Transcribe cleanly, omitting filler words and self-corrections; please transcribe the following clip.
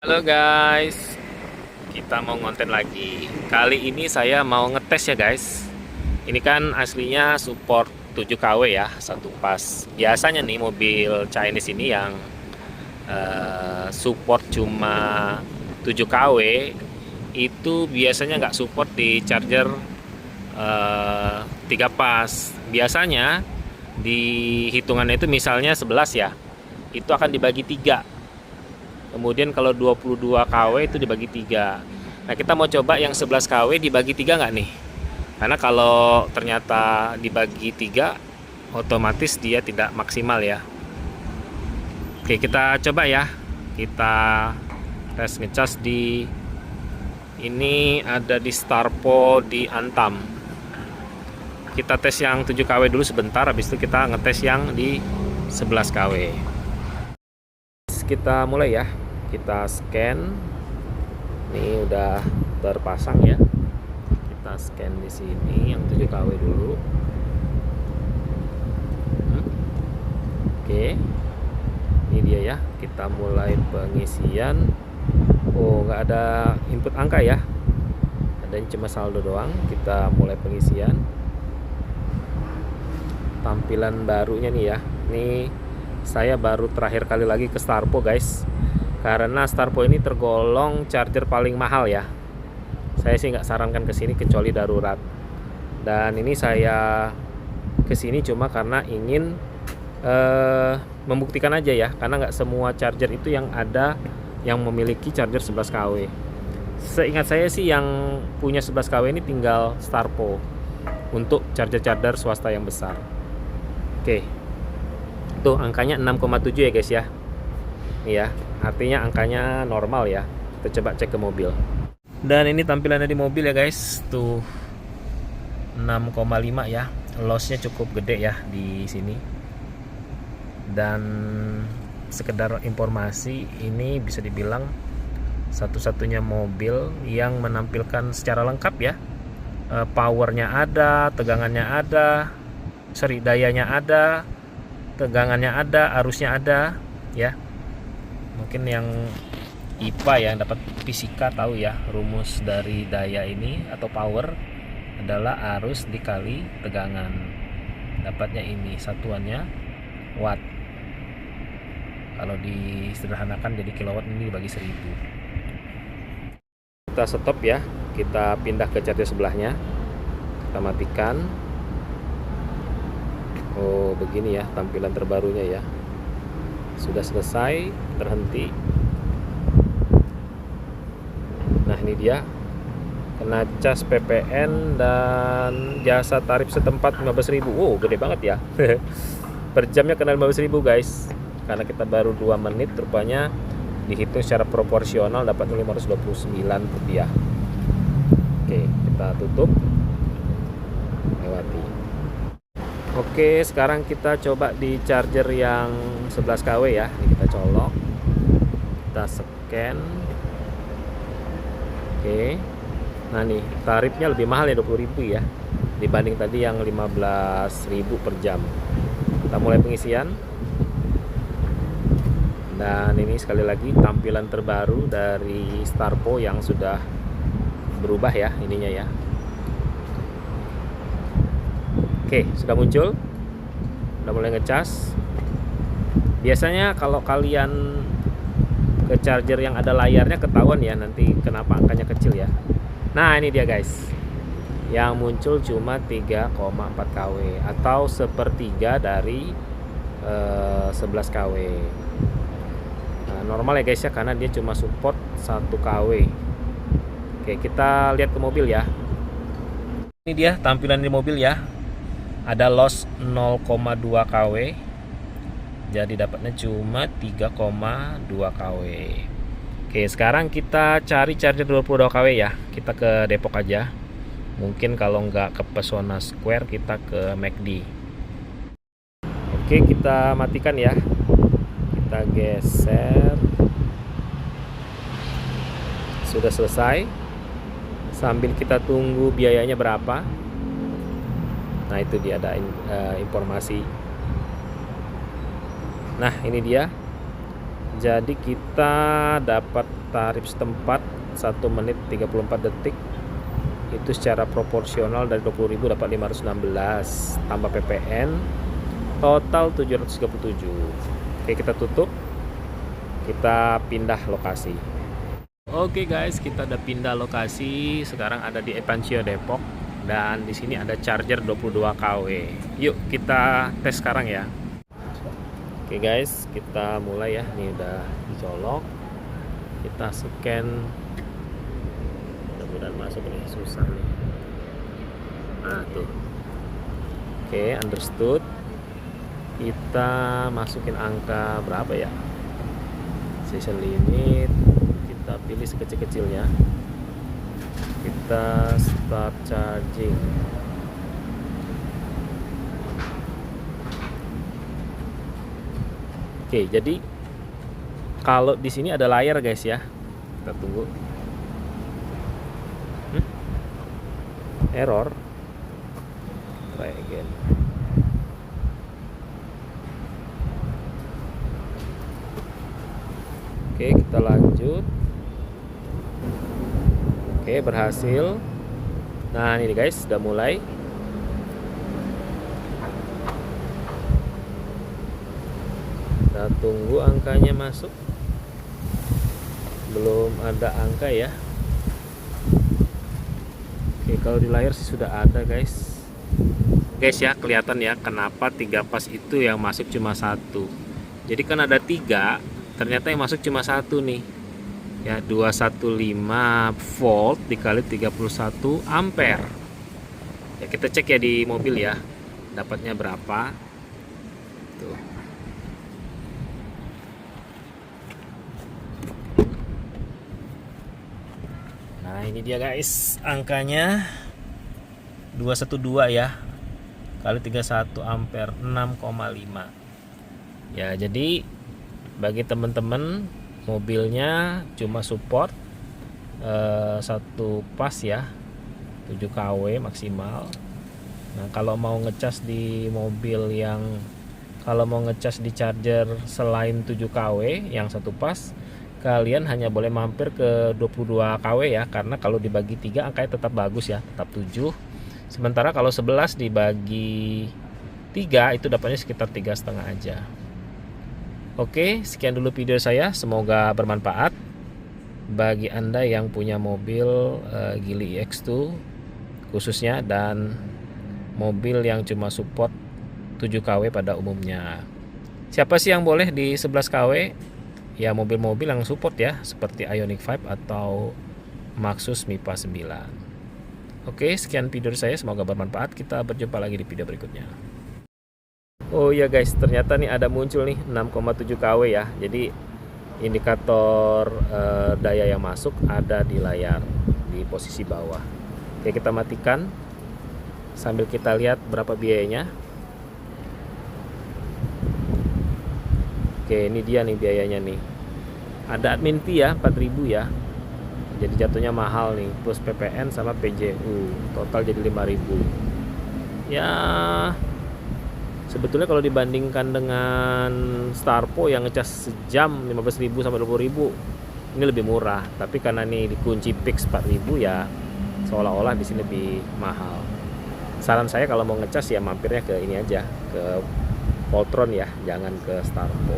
Halo guys, kita mau ngonten lagi. Kali ini saya mau ngetes ya guys. Ini kan aslinya support 7 kW ya, satu pas. Biasanya nih mobil Chinese ini yang support cuma 7 kW itu biasanya nggak support di charger 3 pas. Biasanya di hitungannya itu misalnya 11 ya, itu akan dibagi 3. Kemudian kalau 22 kW itu dibagi 3. Nah, kita mau coba yang 11 kW dibagi 3 nggak nih? Karena kalau ternyata dibagi 3, otomatis dia tidak maksimal ya. Oke, kita coba ya. Kita tes ngecas di ini ada di Starpo di Antam. Kita tes yang 7 kW dulu sebentar, habis itu kita ngetes yang di 11 kW. Kita mulai ya, kita scan. Ini udah terpasang ya, kita scan di sini yang 7 kW dulu. Oke, ini dia ya, kita mulai pengisian. Oh, nggak ada input angka ya, ada cuma saldo doang. Kita mulai pengisian. Tampilan barunya nih ya, ini saya baru terakhir kali lagi ke Starpo guys, karena Starpo ini tergolong charger paling mahal ya. Saya sih nggak sarankan ke sini kecuali darurat. Dan ini saya ke sini cuma karena ingin membuktikan aja ya, karena nggak semua charger itu yang ada yang memiliki charger 11 kW. Seingat saya sih yang punya 11 kW ini tinggal Starpo untuk charger-charger swasta yang besar. Oke, tuh angkanya 6,7 ya guys ya. Iya, artinya angkanya normal ya. Kita coba cek ke mobil. Dan ini tampilannya di mobil ya guys. Tuh 6,5 ya. Lossnya cukup gede ya di sini. Dan sekedar informasi, ini bisa dibilang satu-satunya mobil yang menampilkan secara lengkap ya. Powernya ada, tegangannya ada, dayanya ada, tegangannya ada, arusnya ada ya. Mungkin yang IPA ya, dapat fisika tahu ya, rumus dari daya ini atau power adalah arus dikali tegangan. Dapatnya ini satuannya watt. Kalau disederhanakan jadi kilowatt, ini dibagi 1000. Kita stop ya, kita pindah ke charger sebelahnya. Kita matikan. Oh, begini ya tampilan terbarunya ya. Sudah selesai, terhenti. Nah, ini dia. Kena cas PPN dan jasa tarif setempat 15.000. Oh, gede banget ya. Per jamnya kena 15.000 guys. Karena kita baru 2 menit, rupanya dihitung secara proporsional dapat 529 rupiah. Oke, kita tutup. Lewati. Oke, sekarang kita coba di charger yang 11 kW ya. Ini kita colok, kita scan. Oke, nah nih tarifnya lebih mahal ya, 20.000 ya, dibanding tadi yang 15.000 per jam. Kita mulai pengisian. Dan ini sekali lagi tampilan terbaru dari Starpo yang sudah berubah ya ininya ya. Oke, sudah muncul, udah mulai ngecas. Biasanya kalau kalian ke charger yang ada layarnya ketahuan ya nanti kenapa angkanya kecil ya. Nah, ini dia guys, yang muncul cuma 3,4 kW atau sepertiga dari 11 kW. Nah, normal ya guys ya, karena dia cuma support 1 kW. Oke, kita lihat ke mobil ya. Ini dia tampilan di mobil ya. Ada loss 0,2 kW, jadi dapatnya cuma 3,2 kW. Oke, sekarang kita cari charger 22 kW ya. Kita ke Depok aja. Mungkin kalau nggak ke Pesona Square, kita ke McD. Oke, kita matikan ya. Kita geser. Sudah selesai. Sambil kita tunggu biayanya berapa. Nah, itu dia ada informasi. Nah, ini dia Jadi kita dapat tarif setempat 1 menit 34 detik itu secara proporsional dari 20.000 dapat 516 tambah PPN total 737. Oke, kita tutup, kita pindah lokasi. Oke guys, kita udah pindah lokasi. Sekarang ada di Epancio Depok dan di sini ada charger 22 kW. Yuk kita tes sekarang ya. Oke guys, kita mulai ya. Ini udah dicolok. Kita scan. Mudah-mudahan masuk nih, susah nih. Nah, tuh. Oke, understood. Kita masukin angka berapa ya? Session limit. Kita pilih sekecil-kecilnya. Kita start charging. Oke, jadi kalau di sini ada layar guys ya. Kita tunggu. Error. Try again. Oke, kita lanjut. Oke, berhasil. Nah, ini guys, sudah mulai. Kita tunggu angkanya masuk. Belum ada angka ya. Oke, kalau di layar sih sudah ada guys. Guys ya, kelihatan ya kenapa 3 pas itu yang masuk cuma 1. Jadi kan ada 3, ternyata yang masuk cuma 1 nih. Ya, 215 volt dikali 31 ampere. Ya, kita cek ya di mobil ya. Dapatnya berapa? Tuh. Nah, ini dia guys, angkanya 212 ya. Kali 31 ampere 6,5. Ya, jadi bagi teman-teman mobilnya cuma support 1 pas ya, 7 kW maksimal. Nah, kalau mau ngecas di mobil yang di charger selain 7 kW yang 1 pas, kalian hanya boleh mampir ke 22 kW ya, karena kalau dibagi 3 angkanya tetap bagus ya, tetap 7. Sementara kalau 11 dibagi 3 itu dapatnya sekitar 3,5 aja. Oke, sekian dulu video saya, semoga bermanfaat bagi Anda yang punya mobil Geely EX2 khususnya, dan mobil yang cuma support 7 kW pada umumnya. Siapa sih yang boleh di 11 kW? Ya, mobil-mobil yang support ya, seperti Ioniq 5 atau Maxus MIPA 9. Oke, sekian video saya, semoga bermanfaat. Kita berjumpa lagi di video berikutnya. Oh ya guys, ternyata nih ada muncul nih 6,7 kW ya. Jadi indikator daya yang masuk ada di layar di posisi bawah. Oke, kita matikan sambil kita lihat berapa biayanya. Oke, ini dia nih biayanya nih. Ada admin fee ya, 4.000 ya. Jadi jatuhnya mahal nih, plus PPN sama PJU. Total jadi 5.000. Ya, sebetulnya kalau dibandingkan dengan Starpo yang ngecas sejam 15.000 sampai 20.000, ini lebih murah. Tapi karena ini dikunci fix 4.000 ya, seolah-olah di sini lebih mahal. Saran saya kalau mau ngecas ya mampirnya ke ini aja, ke Voltron ya, jangan ke Starpo.